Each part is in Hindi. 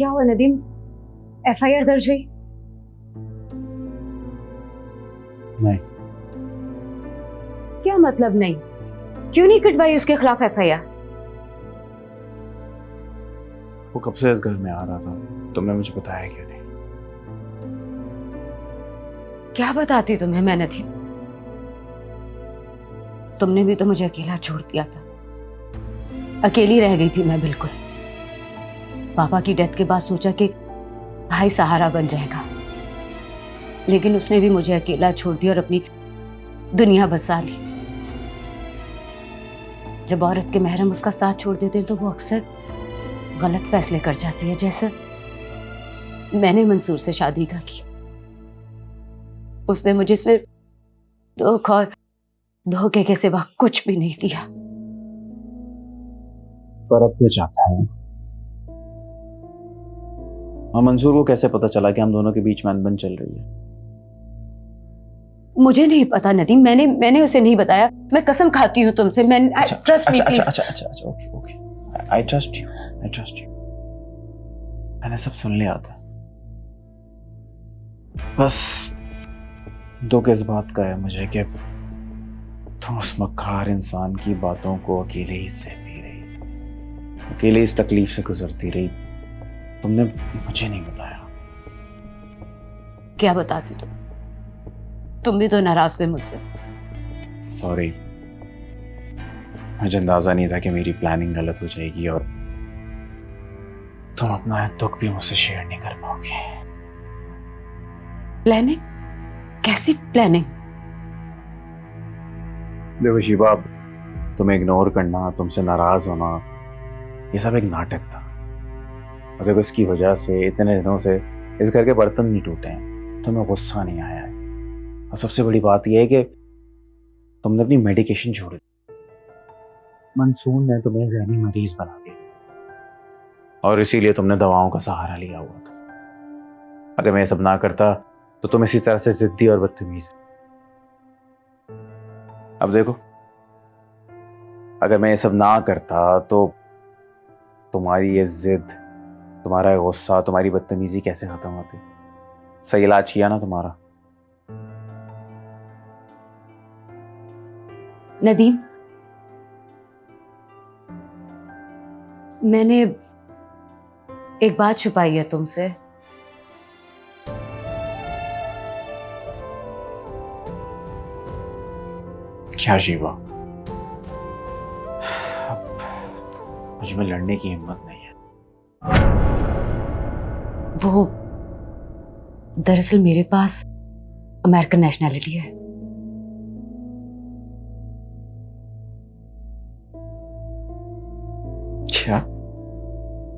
क्या हुआ नदीम? एफआईआर दर्ज हुई? नहीं। क्या मतलब नहीं? क्यों नहीं कटवाई उसके खिलाफ एफआईआर? वो कब से इस घर में आ रहा था, तुमने मुझे बताया क्यों नहीं? क्या बताती तुम्हें मैं नदीम? तुमने भी तो मुझे अकेला छोड़ दिया था। अकेली रह गई थी मैं बिल्कुल। पापा की डेथ के बाद सोचा कि भाई सहारा बन जाएगा, लेकिन उसने भी मुझे अकेला छोड़ दिया और अपनी दुनिया बसा ली। जब औरत के महरम उसका साथ छोड़ देते हैं तो वो अक्सर गलत फैसले कर जाती है, जैसे मैंने मंसूर से शादी का की। उसने मुझे सिर्फ दुख और धोखे के सिवा कुछ भी नहीं दिया। पर अब क्या चाहता है? हाँ, मंसूर को कैसे पता चला कि हम दोनों के बीच में अनबन चल रही है? मुझे नहीं पता नदीम, मैंने उसे नहीं बताया। मैं कसम खाती हूँ तुमसे। मैं ट्रस्ट मी प्लीज। अच्छा, ओके, आई ट्रस्ट यू। मैंने सब सुन लिया था। बस दुख इस बात का है मुझे कि तुम उस मक्कार इंसान की बातों को अकेले ही सहती रही, अकेले इस तकलीफ से गुजरती रही। तुमने मुझे नहीं बताया। क्या बताती तुम भी तो नाराज थे मुझसे। सॉरी, मुझे अंदाजा नहीं था कि मेरी प्लानिंग गलत हो जाएगी और तुम अपना दुख भी मुझसे शेयर नहीं कर पाओगे। प्लानिंग? कैसी प्लानिंग? देखो शिवा, तुम्हें इग्नोर करना, तुमसे नाराज होना, ये सब एक नाटक था। और देखो, इसकी वजह से इतने दिनों से इस घर के बर्तन नहीं टूटे हैं, तुम्हें गुस्सा नहीं आया है। और सबसे बड़ी बात यह है कि तुमने अपनी मेडिकेशन छोड़ दी। मंसूर ने तुम्हें ज़हनी मरीज बना दिया और इसीलिए तुमने दवाओं का सहारा लिया हुआ था। अगर मैं ये सब ना करता तो तुम इसी तरह से जिद्दी और बदतमीज। अब देखो, अगर मैं ये सब ना करता तो तुम्हारी ये जिद, तुम्हारा गुस्सा, तुम्हारी बदतमीजी कैसे खत्म होती? सही इलाज किया ना तुम्हारा? नदीम, मैंने एक बात छुपाई है तुमसे। क्या शिवा? मुझ में लड़ने की हिम्मत नहीं है। वो दरअसल मेरे पास अमेरिकन नेशनैलिटी है। क्या?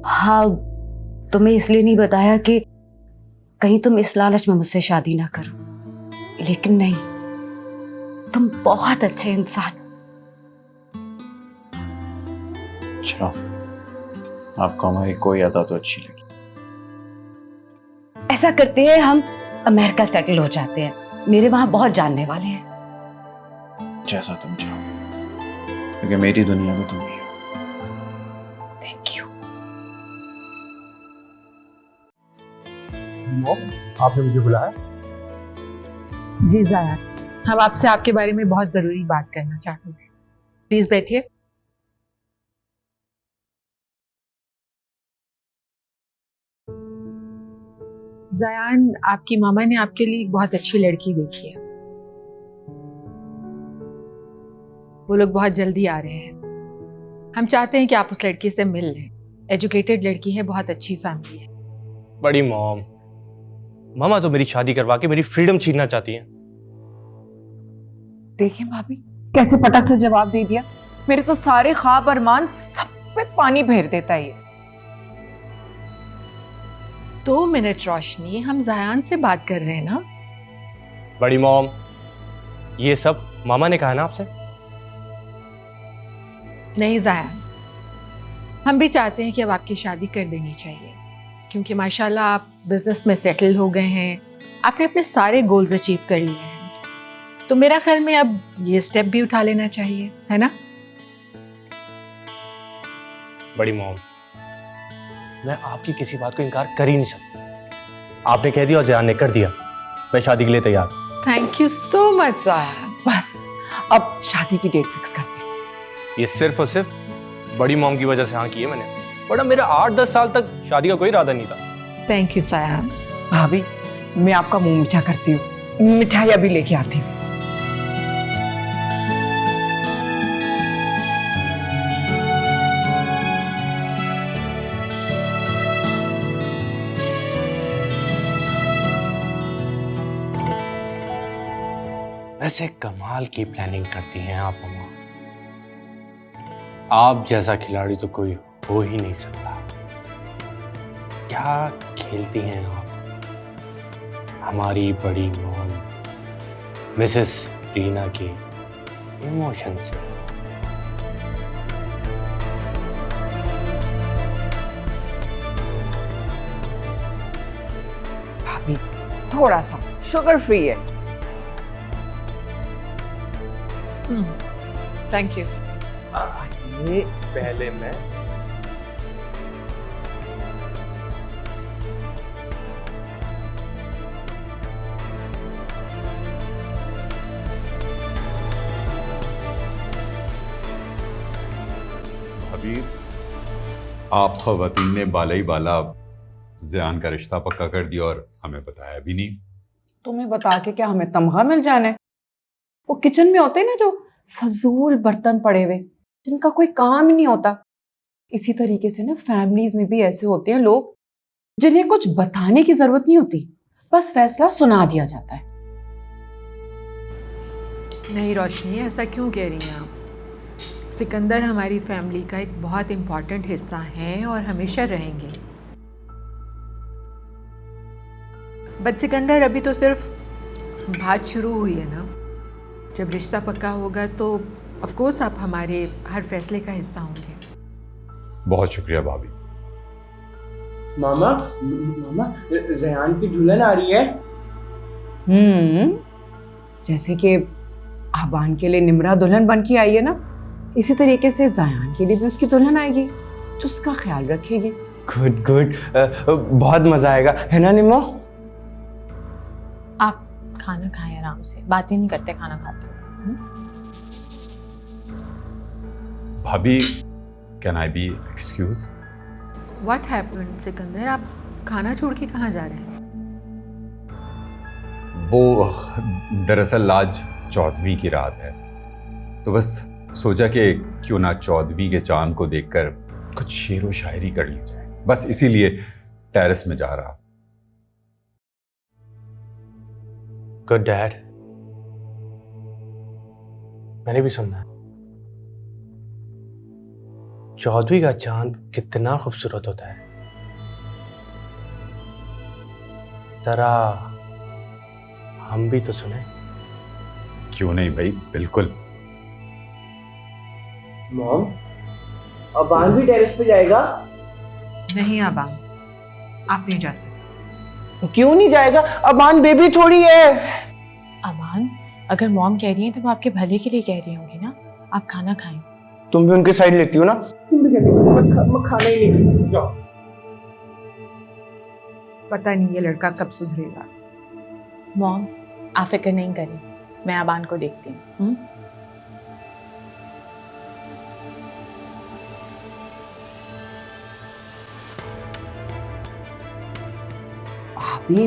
हाँ, तुम्हें इसलिए नहीं बताया कि कहीं तुम इस लालच में मुझसे शादी ना करो, लेकिन नहीं, तुम बहुत अच्छे इंसान। चलो, आपको हमारी कोई अदा तो अच्छी लगी। ऐसा करते हैं, हम अमेरिका सेटल हो जाते हैं। मेरे वहां बहुत जानने वाले हैं। जैसा तुम चाहो, क्योंकि मेरी दुनिया तो तुम ही हो। Thank you. आपने मुझे बुलाया? जी ज़ाया, हम आपसे आपके बारे में बहुत ज़रूरी बात करना चाहते हैं। प्लीज़ बैठिए। ज़यान, आपकी मामा ने आपके लिए एक बहुत अच्छी लड़की देखी है। वो लोग बहुत जल्दी आ रहे हैं। हम चाहते हैं कि आप उस लड़की से मिल लें। एजुकेटेड लड़की है, बहुत अच्छी फैमिली है। बड़ी मामा तो मेरी शादी करवा के मेरी फ्रीडम छीनना चाहती हैं। देखिए भाभी, कैसे पटक से जवाब दे दिया। मेरे तो सारे ख्वाब अरमान सब पे पानी फेर देता है ये। 2 मिनट रोशनी, हम ज़यान से बात कर रहे हैं ना। बड़ी मॉम, ये सब मामा ने कहा ना आपसे? नहीं ज़यान, हम भी चाहते हैं कि अब आपकी शादी कर देनी चाहिए, क्योंकि माशाल्लाह आप बिजनेस में सेटल हो गए हैं, आपने अपने सारे गोल्स अचीव कर लिए हैं। तो मेरा ख्याल में अब ये स्टेप भी उठा लेना चाहिए, है ना? बड़ी मॉम, मैं आपकी किसी बात को इनकार कर ही नहीं सकता। आपने कह दिया और जयान ने कर दिया, मैं शादी के लिए तैयार हूं। थैंक यू सो मच साहब। बस अब शादी की डेट फिक्स करते हैं। ये सिर्फ और सिर्फ बड़ी मॉम की वजह से हाँ की है मैंने, वरना मेरा 8-10 साल तक शादी का कोई इरादा नहीं था। थैंक यू साहब। भाभी मैं आपका मुंह मीठा करती हूँ, मिठाई अभी लेके आती हूँ। वैसे कमाल की प्लानिंग करती हैं आप अम्मा। आप जैसा खिलाड़ी तो कोई हो ही नहीं सकता। क्या खेलती हैं आप हमारी बड़ी मॉम मिसेस रीना के इमोशन से। भाभी थोड़ा सा शुगर फ्री है। Thank you. ये पहले मैं हबीब, आप ख़वातीन ने बाला ही बाला ज़यान का रिश्ता पक्का कर दिया और हमें बताया भी नहीं। तुम्हें बता के क्या हमें तमगा मिल जाने? वो किचन में होते हैं ना जो फजूल बर्तन पड़े हुए, जिनका कोई काम ही नहीं होता। इसी तरीके से ना फैमिलीज में भी ऐसे होते हैं लोग जिन्हें कुछ बताने की जरूरत नहीं होती, बस फैसला सुना दिया जाता है। नहीं रोशनी, ऐसा क्यों कह रही हैं आप? सिकंदर हमारी फैमिली का एक बहुत इम्पॉर्टेंट हिस्सा है और हमेशा रहेंगे। बट सिकंदर, अभी तो सिर्फ बात शुरू हुई है ना। जब रिश्ता पक्का होगा तो ऑफ कोर्स आप हमारे हर फैसले का हिस्सा होंगे। बहुत शुक्रिया भाभी। मामा मामा जयान की दुल्हन आ रही है। जैसे कि आबान के लिए निमरा दुल्हन बन के आई है ना, इसी तरीके से जयान के लिए भी उसकी दुल्हन आएगी जो उसका ख्याल रखेगी। गुड गुड, बहुत मजा आएगा, है ना निमो? आप खाना खाएं आराम से, बातें नहीं करते खाना खाते। भाभी, can I be excuse? What happened Sikandar? आप खाना छोड़ के कहाँ जा रहे हैं? वो दरअसल आज चौदहवीं की रात है, तो बस सोचा कि क्यों ना चौदहवीं के चांद को देखकर कुछ शेर व शायरी कर ली जाए, बस इसीलिए टेरेस में जा रहा। Good dad. मैंने भी सुना है चौदहवीं का चांद कितना खूबसूरत होता है। जरा हम भी तो सुने। क्यों नहीं भाई, बिल्कुल। मॉम, अबान भी टेरेस पे जाएगा? नहीं आबान, आप नहीं जा सकते। क्यों नहीं जाएगा? अबान बेबी थोड़ी है। अमान, अगर मॉम कह रही है तो वो आपके भले के लिए कह रही होंगी ना। आप खाना खाएं। तुम भी उनकी साइड लेती हो ना? तुम भी कहती हो मैं खाना ही नहीं। जाओ। पता नहीं ये लड़का कब सुधरेगा। मॉम, आप फिक्र नहीं करें, मैं अबान को देखती हूँ। भाभी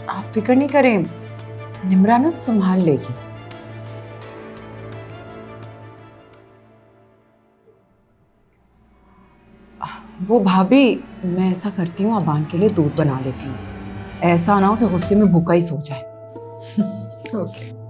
आप फिक्र नहीं करें, निमरा ना संभाल लेगी। वो भाभी, मैं ऐसा करती हूँ, अबान के लिए दूध बना लेती हूँ, ऐसा ना हो कि गुस्से में भूखा ही सो जाए। ओके।